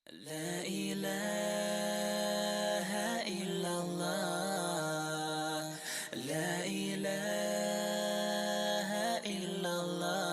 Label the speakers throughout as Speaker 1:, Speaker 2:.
Speaker 1: لا إله إلا الله لا إله إلا الله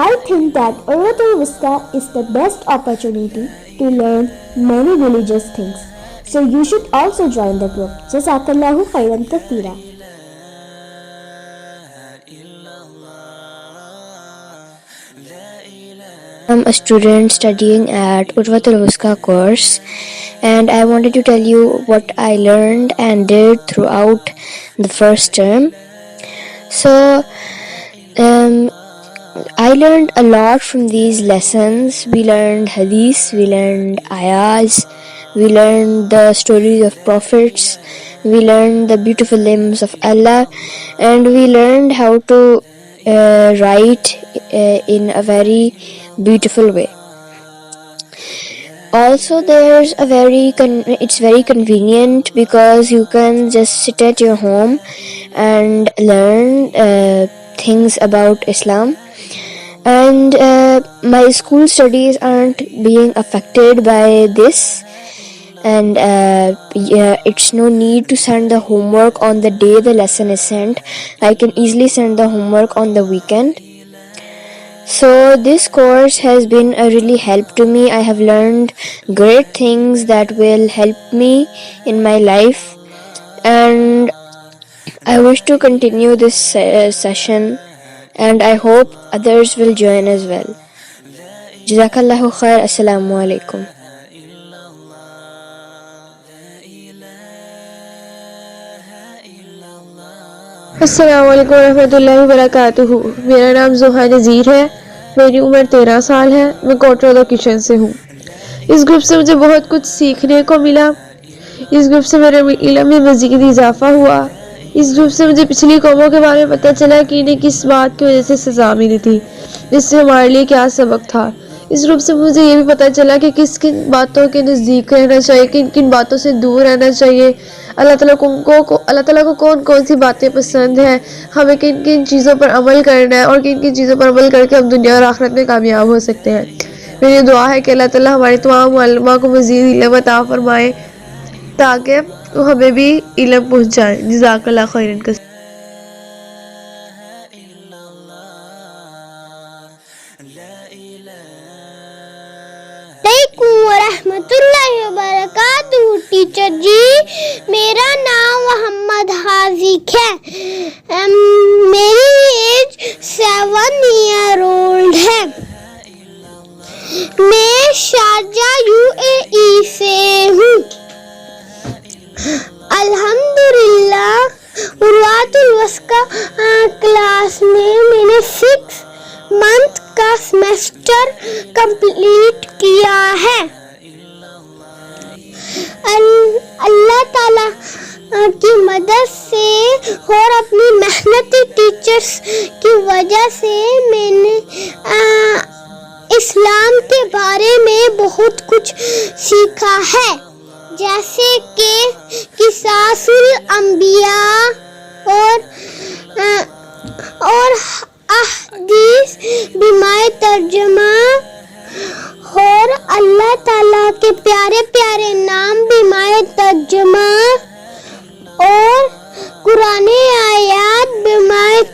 Speaker 2: I think that Urwatul Wusta is the best opportunity to learn many religious things. So you should also join the group. Jazakallahu khairan kathira.
Speaker 3: I'm a student studying at Urwatul Wusta course, and I wanted to tell you what I learned and did throughout the first term. So, I learned a lot from these lessons. We learned hadith, we learned ayahs, we learned the stories of prophets, we learned the beautiful names of Allah, and we learned how to write in a very beautiful way. Also, it's very convenient because you can just sit at your home and learn things about Islam. And my school studies aren't being affected by this, and it's no need to send the homework on the day the lesson is sent. I can easily send the homework on the weekend. So this course has been a really help to me. I have learned great things that will help me in my life, and I wish to continue this session, and I hope others will join as well. Jazakallahu khair. Assalamu alaikum.
Speaker 4: السلام علیکم ورحمۃ اللہ وبرکاتہ۔ میرا نام زوہا نذیر ہے، میری عمر 13 سال ہے، میں کوٹرا لوکیشن سے ہوں۔ اس گروپ سے مجھے بہت کچھ سیکھنے کو ملا، اس گروپ سے میرے علم میں مزید اضافہ ہوا، اس گروپ سے مجھے پچھلی قوموں کے بارے میں پتہ چلا کہ انہیں کس بات کی وجہ سے سزا ملی تھی، اس سے ہمارے لیے کیا سبق تھا۔ اس گروپ سے مجھے یہ بھی پتہ چلا کہ کس کن باتوں کے نزدیک رہنا چاہیے، کن کن باتوں سے دور رہنا چاہیے، اللہ تعالیٰ کو کون کون سی باتیں پسند ہیں، ہمیں کن کن چیزوں پر عمل کرنا ہے، اور کن کن چیزوں پر عمل کر کے ہم دنیا اور آخرت میں کامیاب ہو سکتے ہیں۔ میری دعا ہے کہ اللہ تعالیٰ ہمارے تمام علماء کو مزید علم عطا فرمائے تاکہ ہمیں بھی علم پہنچائے۔ جزاک اللہ خیرن کثیرا۔
Speaker 5: علیکم ورحمۃ اللہ وبرکاتہ۔ ٹیچر جی، میرا نام محمد حاذق ہے، میری ایج 7 ایئر اولڈ ہے، میں شارجہ UAE سے ہوں۔ الحمدللہ اروۃ الوثقی کلاس میں میں نے 6 منتھ کا سیمسٹر کمپلیٹ کیا ہے۔ اللہ تعالیٰ کی مدد سے اور اپنی محنتی ٹیچرز کی وجہ سے میں نے اسلام کے بارے میں بہت کچھ سیکھا ہے، جیسے کہ قصص الانبیاء اور احادیث بمائے ترجمہ، اور اللہ تعالیٰ کے پیارے پیارے نام بمائے ترجمہ، اور قرآن آیات بمائے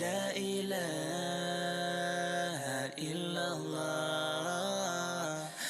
Speaker 1: لا إله